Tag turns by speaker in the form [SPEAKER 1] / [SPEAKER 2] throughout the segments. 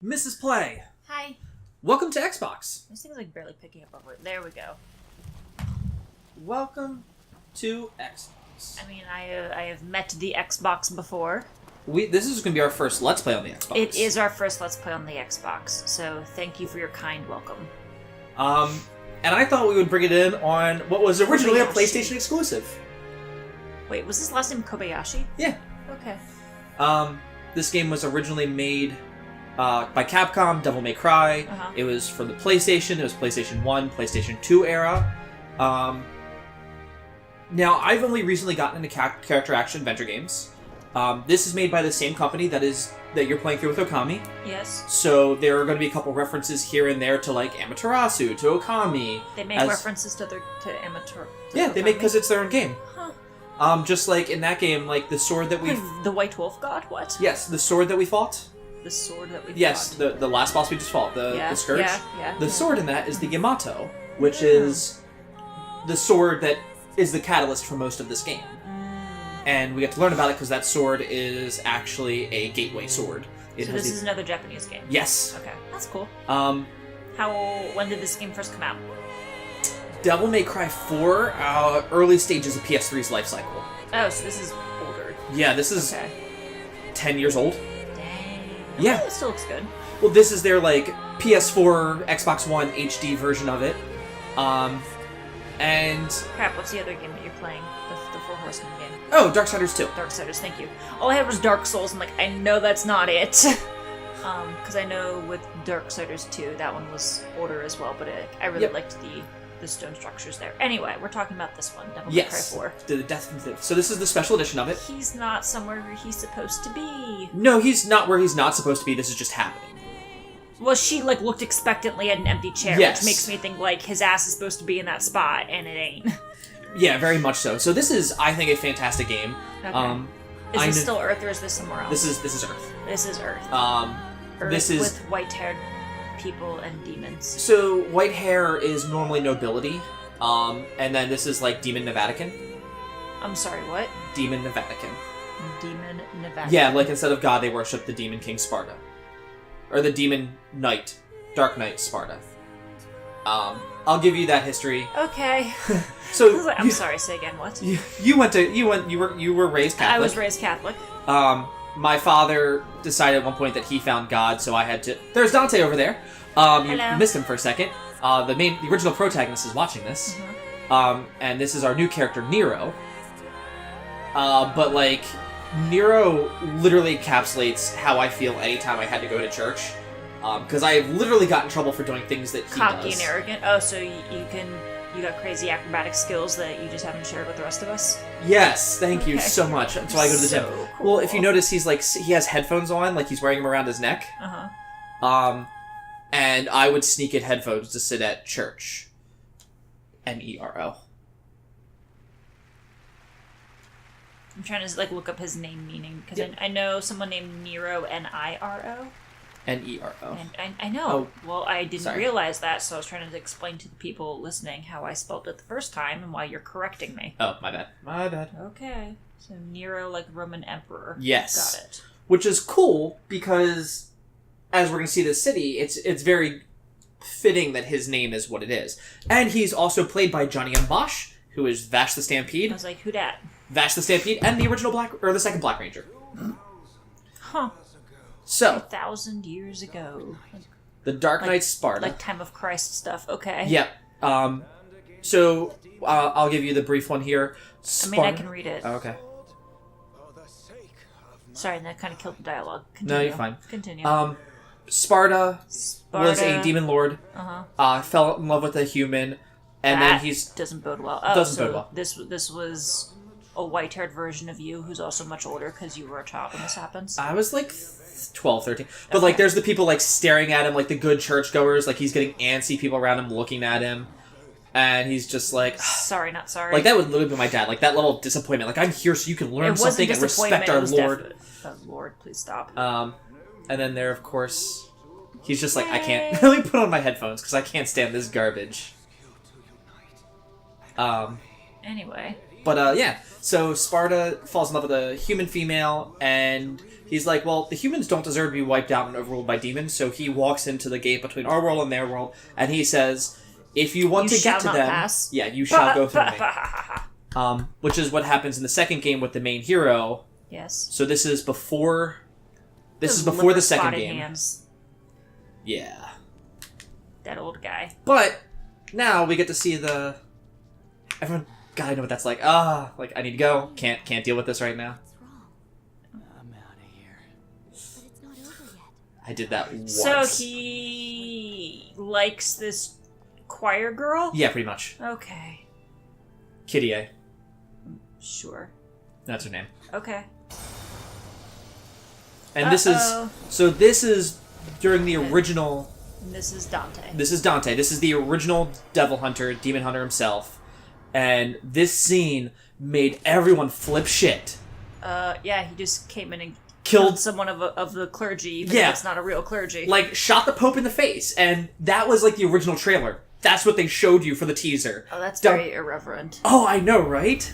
[SPEAKER 1] Mrs. Play,
[SPEAKER 2] Hi.
[SPEAKER 1] welcome to Xbox.
[SPEAKER 2] This thing's like barely picking up over it. There we go.
[SPEAKER 1] Welcome to Xbox.
[SPEAKER 2] I mean, I have met the Xbox before.
[SPEAKER 1] This is going to be our first Let's Play on the Xbox.
[SPEAKER 2] It is our first Let's Play on the Xbox, so thank you for your kind welcome.
[SPEAKER 1] And I thought we would bring it in on what was originally a
[SPEAKER 2] Kobayashi.
[SPEAKER 1] PlayStation exclusive.
[SPEAKER 2] Wait, was this last name Kobayashi?
[SPEAKER 1] Yeah.
[SPEAKER 2] Okay.
[SPEAKER 1] This game was originally made by Capcom, Devil May Cry.
[SPEAKER 2] Uh-huh.
[SPEAKER 1] It was for the PlayStation. It was PlayStation 1, PlayStation 2 era. Now, I've only recently gotten into character action adventure games. This is made by the same company that you're playing through with Okami.
[SPEAKER 2] Yes.
[SPEAKER 1] So there are going to be a couple references here and there to like Amaterasu, to Okami.
[SPEAKER 2] They make references to Amateur.
[SPEAKER 1] Yeah, they make because it's their own game.
[SPEAKER 2] Huh.
[SPEAKER 1] Just like in that game, like the sword that we...
[SPEAKER 2] The White Wolf God? What?
[SPEAKER 1] Yes, the sword that we fought.
[SPEAKER 2] The sword that we
[SPEAKER 1] Yes,
[SPEAKER 2] fought.
[SPEAKER 1] the last boss we just fought, the Scourge.
[SPEAKER 2] Yeah.
[SPEAKER 1] The sword in that is the Yamato, which is the sword that is the catalyst for most of this game. And we get to learn about it because that sword is actually a gateway sword.
[SPEAKER 2] So this is another Japanese game?
[SPEAKER 1] Yes.
[SPEAKER 2] Okay, that's cool.
[SPEAKER 1] When
[SPEAKER 2] did this game first come out?
[SPEAKER 1] Devil May Cry 4, early stages of PS3's life cycle.
[SPEAKER 2] Oh, so this is older.
[SPEAKER 1] Yeah, this is 10 years old.
[SPEAKER 2] Dang.
[SPEAKER 1] Yeah.
[SPEAKER 2] It still looks good.
[SPEAKER 1] Well, this is their, like, PS4, Xbox One HD version of it. And...
[SPEAKER 2] Crap, what's the other game that you're playing? The Four Horsemen game.
[SPEAKER 1] Oh, Darksiders 2.
[SPEAKER 2] Darksiders, thank you. All I had was Dark Souls, and I know that's not it. Because I know with Darksiders 2, that one was older as well, but I really liked the stone structures there. Anyway, we're talking about this one, Devil May Cry 4.
[SPEAKER 1] The Death. So this is the special edition of it.
[SPEAKER 2] He's not somewhere where he's supposed to be.
[SPEAKER 1] No, he's not where he's not supposed to be. This is just happening.
[SPEAKER 2] Well, she, looked expectantly at an empty chair, which makes me think, his ass is supposed to be in that spot, and it ain't. Yeah,
[SPEAKER 1] very much so. So this is, I think, a fantastic game.
[SPEAKER 2] Okay. Is this still Earth, or is this somewhere else?
[SPEAKER 1] This is Earth.
[SPEAKER 2] This is Earth. Earth
[SPEAKER 1] this is
[SPEAKER 2] with white-haired people and demons.
[SPEAKER 1] So white hair is normally nobility, and then this is like Demon Nevatican.
[SPEAKER 2] I'm sorry, what?
[SPEAKER 1] Demon Nevatican.
[SPEAKER 2] Demon Nevatican.
[SPEAKER 1] Yeah, like instead of God, they worship the Demon King Sparta. Or the Demon Knight. Dark Knight Sparta. I'll give you that history.
[SPEAKER 2] Okay.
[SPEAKER 1] So
[SPEAKER 2] I'm sorry, say again, what?
[SPEAKER 1] You were raised Catholic.
[SPEAKER 2] I was raised Catholic.
[SPEAKER 1] My father decided at one point that he found God, so I had to... There's Dante over there. You missed him for a second. The original protagonist is watching this. Mm-hmm. And this is our new character, Nero. But, Nero literally encapsulates how I feel anytime I had to go to church. Because I literally got in trouble for doing things that he does.
[SPEAKER 2] Cocky and arrogant? Oh, so you got crazy acrobatic skills that you just haven't shared with the rest of us?
[SPEAKER 1] Yes, thank you so much. That's why I go to the gym.
[SPEAKER 2] Cool.
[SPEAKER 1] Well, if you notice, he has headphones on, he's wearing them around his neck.
[SPEAKER 2] Uh-huh.
[SPEAKER 1] And I would sneak in headphones to sit at church. Nero.
[SPEAKER 2] I'm trying to look up his name meaning because I know someone named Nero Niro.
[SPEAKER 1] Nero.
[SPEAKER 2] And I know.
[SPEAKER 1] Oh,
[SPEAKER 2] well, I didn't realize that, so I was trying to explain to the people listening how I spelled it the first time and why you're correcting me.
[SPEAKER 1] Oh, my bad. My bad.
[SPEAKER 2] Okay. So Nero, like Roman emperor.
[SPEAKER 1] Yes.
[SPEAKER 2] Got it.
[SPEAKER 1] Which is cool because, as we're going to see this city, it's very fitting that his name is what it is. And he's also played by Johnny M. Bosch, who is Vash the Stampede.
[SPEAKER 2] I was like, who dat?
[SPEAKER 1] Vash the Stampede, and the original the second Black Ranger.
[SPEAKER 2] Huh.
[SPEAKER 1] So
[SPEAKER 2] 2,000 years ago.
[SPEAKER 1] The Dark Knight Sparta.
[SPEAKER 2] Like Time of Christ stuff. Okay.
[SPEAKER 1] Yep. So I'll give you the brief one here.
[SPEAKER 2] I can read it.
[SPEAKER 1] Oh, okay.
[SPEAKER 2] Sorry, that kind of killed the dialogue.
[SPEAKER 1] Continue. No, you're fine.
[SPEAKER 2] Continue.
[SPEAKER 1] Sparta was a demon lord. Fell in love with a human, and
[SPEAKER 2] that
[SPEAKER 1] then
[SPEAKER 2] doesn't bode well.
[SPEAKER 1] Doesn't bode well.
[SPEAKER 2] This was a white-haired version of you who's also much older because you were a child when this happens.
[SPEAKER 1] I was 12, 13. But there's the people staring at him, the good churchgoers. He's getting antsy, people around him looking at him, and he's just
[SPEAKER 2] sorry, not sorry.
[SPEAKER 1] That would literally be my dad. That level of disappointment. I'm here so you can learn something and respect our Lord.
[SPEAKER 2] Lord, please stop.
[SPEAKER 1] And then there, of course, he's just I can't. Let me put on my headphones because I can't stand this garbage.
[SPEAKER 2] Anyway.
[SPEAKER 1] But yeah, so Sparta falls in love with a human female, and he's like, well, the humans don't deserve to be wiped out and overruled by demons, so he walks into the gate between our world and their world, and he says, if you want to get to them...
[SPEAKER 2] pass.
[SPEAKER 1] Yeah, you shall go through me. Which is what happens in the second game with the main hero.
[SPEAKER 2] Yes.
[SPEAKER 1] So this is before... This is before the second game.
[SPEAKER 2] Hands.
[SPEAKER 1] Yeah.
[SPEAKER 2] That old guy.
[SPEAKER 1] But now we get to see the... Everyone gotta know what that's like. Like, I need to go. Can't deal with this right now.
[SPEAKER 3] I'm out of here. But it's not over yet.
[SPEAKER 1] I did that once.
[SPEAKER 2] So he likes this choir girl?
[SPEAKER 1] Yeah, pretty much.
[SPEAKER 2] Okay.
[SPEAKER 1] Kyrie.
[SPEAKER 2] Sure.
[SPEAKER 1] That's her name.
[SPEAKER 2] Okay.
[SPEAKER 1] And this is during the original...
[SPEAKER 2] This is Dante.
[SPEAKER 1] This is Dante. This is the original Devil Hunter, Demon Hunter himself. And this scene made everyone flip shit.
[SPEAKER 2] Yeah, he just came in and
[SPEAKER 1] Killed
[SPEAKER 2] someone of the clergy, even if it's not a real clergy.
[SPEAKER 1] Like, shot the Pope in the face. And that was like the original trailer. That's what they showed you for the teaser.
[SPEAKER 2] Oh, that's very irreverent.
[SPEAKER 1] Oh, I know, right?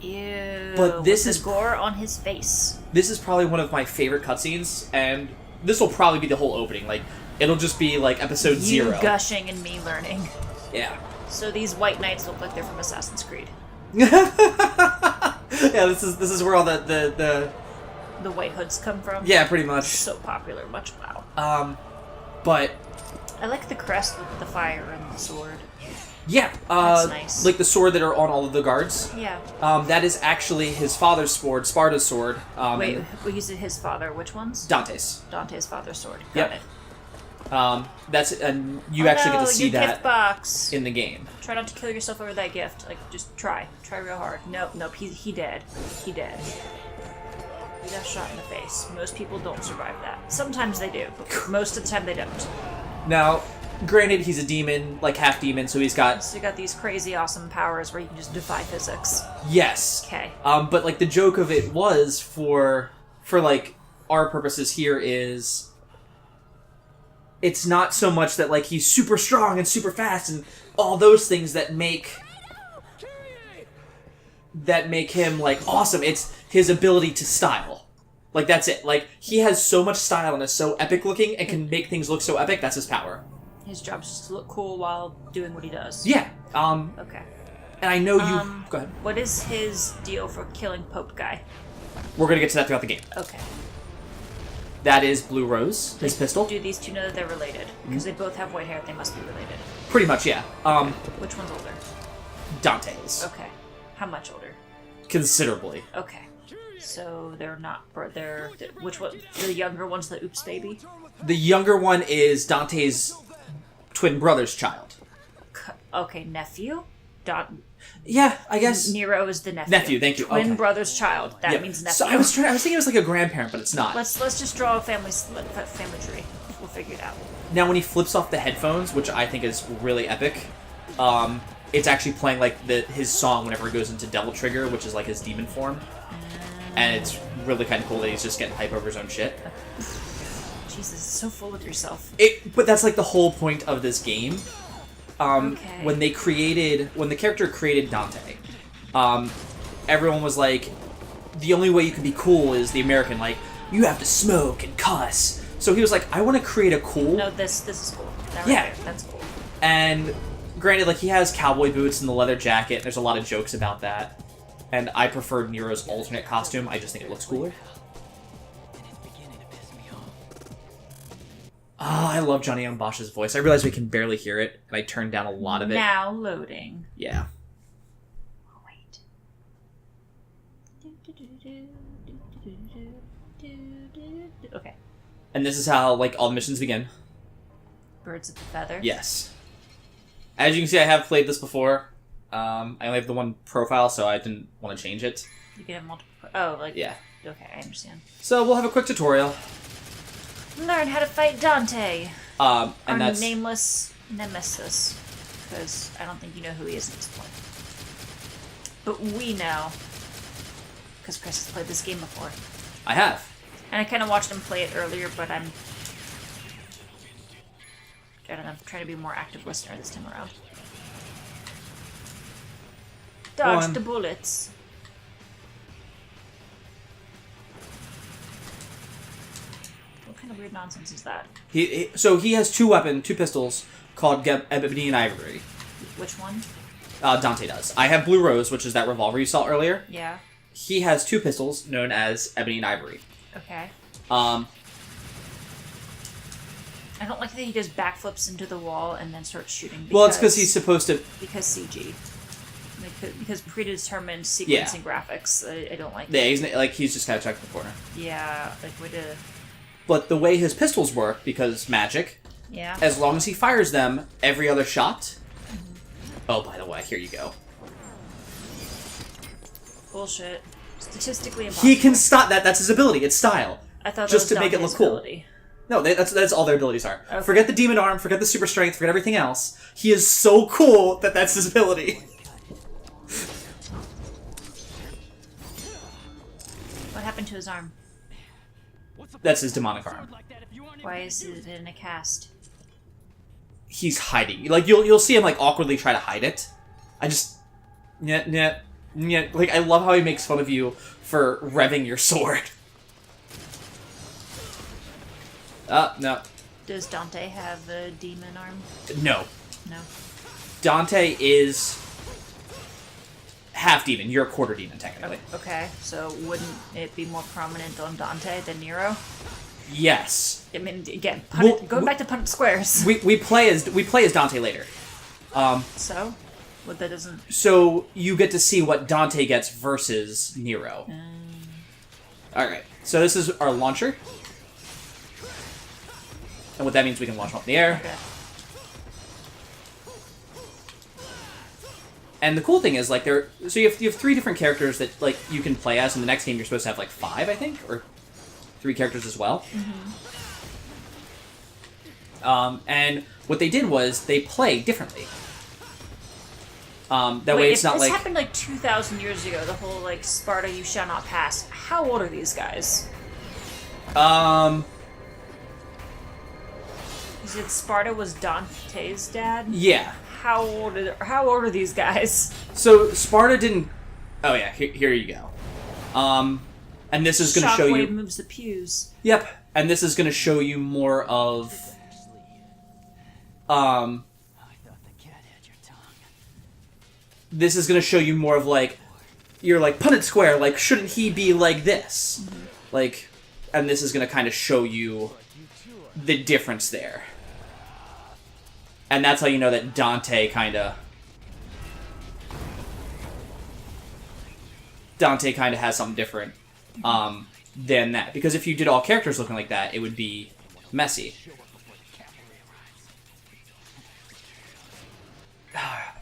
[SPEAKER 2] Ew.
[SPEAKER 1] But this is
[SPEAKER 2] gore on his face.
[SPEAKER 1] This is probably one of my favorite cutscenes, and this will probably be the whole opening. Like, it'll just be like episode 0.
[SPEAKER 2] You gushing and me learning.
[SPEAKER 1] Yeah.
[SPEAKER 2] So these white knights look like they're from Assassin's Creed.
[SPEAKER 1] Yeah, this is where all the
[SPEAKER 2] white hoods come from.
[SPEAKER 1] Yeah, pretty much.
[SPEAKER 2] So popular, much wow.
[SPEAKER 1] But
[SPEAKER 2] I like the crest with the fire and the sword.
[SPEAKER 1] Yeah,
[SPEAKER 2] that's nice.
[SPEAKER 1] Like the sword that are on all of the guards.
[SPEAKER 2] Yeah.
[SPEAKER 1] That is actually his father's sword, Sparta's sword.
[SPEAKER 2] Wait, is it his father? Which ones?
[SPEAKER 1] Dante's.
[SPEAKER 2] Dante's father's sword.
[SPEAKER 1] Got
[SPEAKER 2] it.
[SPEAKER 1] And you actually get to see that
[SPEAKER 2] gift box.
[SPEAKER 1] in the game.
[SPEAKER 2] Try not to kill yourself over that gift. Like, just try real hard. Nope. He dead. He dead. He got shot in the face. Most people don't survive that. Sometimes they do, but most of the time they don't.
[SPEAKER 1] Now, granted, he's a demon, like half demon, so he's got...
[SPEAKER 2] So you got these crazy awesome powers where you can just defy physics.
[SPEAKER 1] Yes.
[SPEAKER 2] Okay.
[SPEAKER 1] But like the joke of it was for like our purposes here is it's not so much that like he's super strong and super fast and all those things that make him like awesome. It's his ability to style. Like that's it. Like he has so much style and is so epic looking and can make things look so epic. That's his power.
[SPEAKER 2] His job's just to look cool while doing what he does.
[SPEAKER 1] Yeah.
[SPEAKER 2] Okay.
[SPEAKER 1] And I know you... Go ahead.
[SPEAKER 2] What is his deal for killing Pope Guy?
[SPEAKER 1] We're going to get to that throughout the game.
[SPEAKER 2] Okay.
[SPEAKER 1] That is Blue Rose, his pistol.
[SPEAKER 2] Do these two know that they're related? Because they both have white hair, they must be related.
[SPEAKER 1] Pretty much, yeah.
[SPEAKER 2] Which one's older?
[SPEAKER 1] Dante's.
[SPEAKER 2] Okay. How much older?
[SPEAKER 1] Considerably.
[SPEAKER 2] Okay. So they're not... Which one? The younger one's the oops baby?
[SPEAKER 1] The younger one is Dante's twin brother's child.
[SPEAKER 2] Okay, nephew?
[SPEAKER 1] Yeah, I guess.
[SPEAKER 2] Nero is the nephew.
[SPEAKER 1] Nephew, thank you.
[SPEAKER 2] Twin brother's child. That means nephew.
[SPEAKER 1] So I was thinking it was like a grandparent, but it's not.
[SPEAKER 2] Let's just draw a family tree. We'll figure it out.
[SPEAKER 1] Now, when he flips off the headphones, which I think is really epic, it's actually playing like his song whenever he goes into Devil Trigger, which is like his demon form, and it's really kind of cool that he's just getting hype over his own shit.
[SPEAKER 2] Jesus, so full of yourself.
[SPEAKER 1] But that's like the whole point of this game.
[SPEAKER 2] Okay.
[SPEAKER 1] When the character created Dante, everyone was like, the only way you can be cool is the American, like, you have to smoke and cuss. So he was like, I want to create a cool...
[SPEAKER 2] No, this is cool. That's cool.
[SPEAKER 1] And granted, like, he has cowboy boots and the leather jacket, and there's a lot of jokes about that. And I prefer Nero's alternate costume, I just think it looks cooler. Oh, I love Johnny Young Bosch's voice. I realize we can barely hear it, and I turned down a lot of it.
[SPEAKER 2] Now loading.
[SPEAKER 1] Yeah.
[SPEAKER 2] Oh, wait. Okay.
[SPEAKER 1] And this is how, like, all the missions begin.
[SPEAKER 2] Birds of the feather?
[SPEAKER 1] Yes. As you can see, I have played this before. I only have the one profile, so I didn't want to change it.
[SPEAKER 2] You can have multiple... Oh, like...
[SPEAKER 1] Yeah.
[SPEAKER 2] Okay, I understand.
[SPEAKER 1] So we'll have a quick tutorial.
[SPEAKER 2] Learn how to fight Dante.
[SPEAKER 1] And
[SPEAKER 2] our
[SPEAKER 1] that's
[SPEAKER 2] nameless nemesis. Because I don't think you know who he is at this point. But we know. Because Chris has played this game before.
[SPEAKER 1] I have.
[SPEAKER 2] And I kind of watched him play it earlier, but I'm... I don't know, trying to be a more active listener this time around. Dodge the bullets. What kind of weird nonsense is that?
[SPEAKER 1] So he has two pistols called Ebony and Ivory.
[SPEAKER 2] Which one?
[SPEAKER 1] Dante does. I have Blue Rose, which is that revolver you saw earlier.
[SPEAKER 2] Yeah.
[SPEAKER 1] He has two pistols known as Ebony and Ivory.
[SPEAKER 2] Okay.
[SPEAKER 1] I
[SPEAKER 2] don't like that he just backflips into the wall and then starts shooting.
[SPEAKER 1] Well, it's because he's supposed to...
[SPEAKER 2] Because CG. Because predetermined sequencing graphics. I don't like
[SPEAKER 1] Yeah, he's just kind of checking the corner.
[SPEAKER 2] Yeah, like way to...
[SPEAKER 1] But the way his pistols work, because magic, as long as he fires them every other shot... Oh, by the way, here you go.
[SPEAKER 2] Bullshit. Statistically impossible.
[SPEAKER 1] He can stop that. That's his ability. It's style.
[SPEAKER 2] I thought that
[SPEAKER 1] just
[SPEAKER 2] was
[SPEAKER 1] to make it look cool.
[SPEAKER 2] ability.
[SPEAKER 1] No, that's all their abilities are.
[SPEAKER 2] Okay.
[SPEAKER 1] Forget the demon arm, forget the super strength, forget everything else. He is so cool that that's his ability.
[SPEAKER 2] What happened to his arm?
[SPEAKER 1] That's his demonic arm.
[SPEAKER 2] Why is it in a cast?
[SPEAKER 1] He's hiding. Like you'll see him like awkwardly try to hide it. I just yeah. Like I love how he makes fun of you for revving your sword. No.
[SPEAKER 2] Does Dante have a demon arm?
[SPEAKER 1] No.
[SPEAKER 2] No.
[SPEAKER 1] Dante is half demon. You're a quarter demon, technically.
[SPEAKER 2] Okay, so wouldn't it be more prominent on Dante than Nero?
[SPEAKER 1] Yes.
[SPEAKER 2] I mean, again, going back to Punnett Squares.
[SPEAKER 1] We play as Dante later.
[SPEAKER 2] So? What that doesn't...
[SPEAKER 1] So you get to see what Dante gets versus Nero. Alright, so this is our launcher. And what that means, we can launch them up in the air.
[SPEAKER 2] Okay.
[SPEAKER 1] And the cool thing is, like, so you have three different characters that, like, you can play as. In the next game, you're supposed to have, like, 5, I think? Or 3 characters as well. Mm-hmm. And what they did was, they play differently. That way it's not like...
[SPEAKER 2] This happened, like, 2,000 years ago, the whole, like, Sparta you shall not pass. How old are these guys? You said Sparta was Dante's dad?
[SPEAKER 1] Yeah.
[SPEAKER 2] How old are these guys?
[SPEAKER 1] So Sparta didn't. Oh yeah, here you go. And this is going to show you.
[SPEAKER 2] Shockwave moves the pews.
[SPEAKER 1] Yep, and this is going to show you more of.
[SPEAKER 3] I thought the cat had your tongue.
[SPEAKER 1] This is going to show you more of like, you're like Punnett Square. Like, shouldn't he be like this? Mm-hmm. Like, and this is going to kind of show you the difference there. And that's how you know that Dante kind of has something different than that. Because if you did all characters looking like that, it would be messy.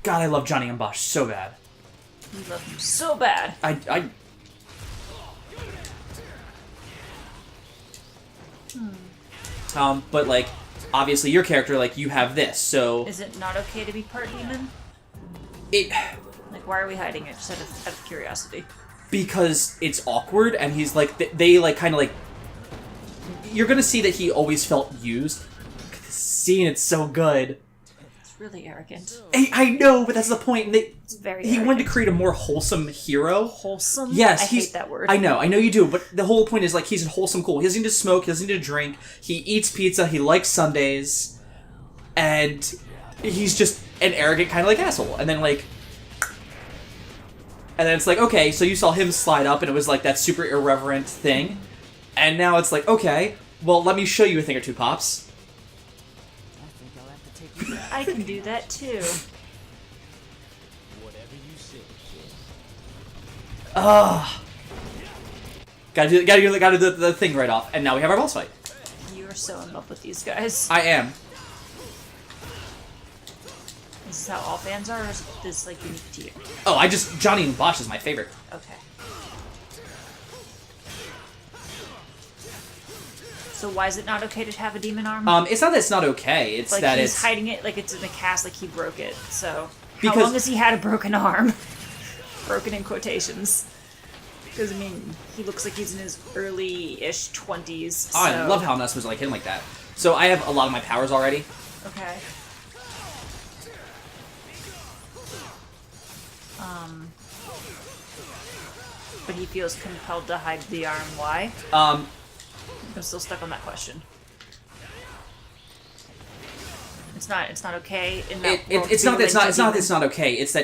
[SPEAKER 1] God, I love Johnny and Bosch so bad.
[SPEAKER 2] You love him so bad.
[SPEAKER 1] But like, obviously your character, like, you have this, so...
[SPEAKER 2] Is it not okay to be part demon?
[SPEAKER 1] Like,
[SPEAKER 2] why are we hiding it? Just out of curiosity.
[SPEAKER 1] Because it's awkward, and he's like, they like, kind of like... You're gonna see that he always felt used. Look at this scene, it's so good.
[SPEAKER 2] It's really arrogant.
[SPEAKER 1] I know, but that's the point.
[SPEAKER 2] It's very
[SPEAKER 1] He wanted to create a more wholesome hero.
[SPEAKER 2] Wholesome?
[SPEAKER 1] Yes.
[SPEAKER 2] I hate that word.
[SPEAKER 1] I know you do, but the whole point is, like, he's wholesome cool. He doesn't need to smoke, he doesn't need to drink, he eats pizza, he likes Sundays, and he's just an arrogant kind of, like, asshole. And then, like... And then it's like, okay, so you saw him slide up, and it was, like, that super irreverent thing. And now it's like, okay, well, let me show you a thing or two, Pops.
[SPEAKER 3] I think I'll have to take you back.
[SPEAKER 2] I can do that, too.
[SPEAKER 3] Whatever you say, kid.
[SPEAKER 1] Gotta do the thing right off. And now we have our boss fight.
[SPEAKER 2] You are so in love with these guys.
[SPEAKER 1] I am.
[SPEAKER 2] Is this how all fans are, or is this, like, unique to you?
[SPEAKER 1] Oh, Johnny and Bosch is my favorite.
[SPEAKER 2] Okay. So why is it not okay to have a demon arm?
[SPEAKER 1] It's not that it's not okay. It's
[SPEAKER 2] like
[SPEAKER 1] that
[SPEAKER 2] he's
[SPEAKER 1] it's
[SPEAKER 2] hiding it, like it's in the cast, like he broke it. So how
[SPEAKER 1] Because-
[SPEAKER 2] long has he had a broken arm? Broken in quotations. Because I mean, he looks like he's in his early-ish 20s. So...
[SPEAKER 1] Oh, I love how I'm not supposed to like hit him like that. So I have a lot of my powers already.
[SPEAKER 2] Okay. but he feels compelled to hide the arm. Why?
[SPEAKER 1] Um,
[SPEAKER 2] I'm still stuck on that question. It's not okay in that world
[SPEAKER 1] it's
[SPEAKER 2] to be
[SPEAKER 1] not that
[SPEAKER 2] linked to
[SPEAKER 1] it's not okay. It's that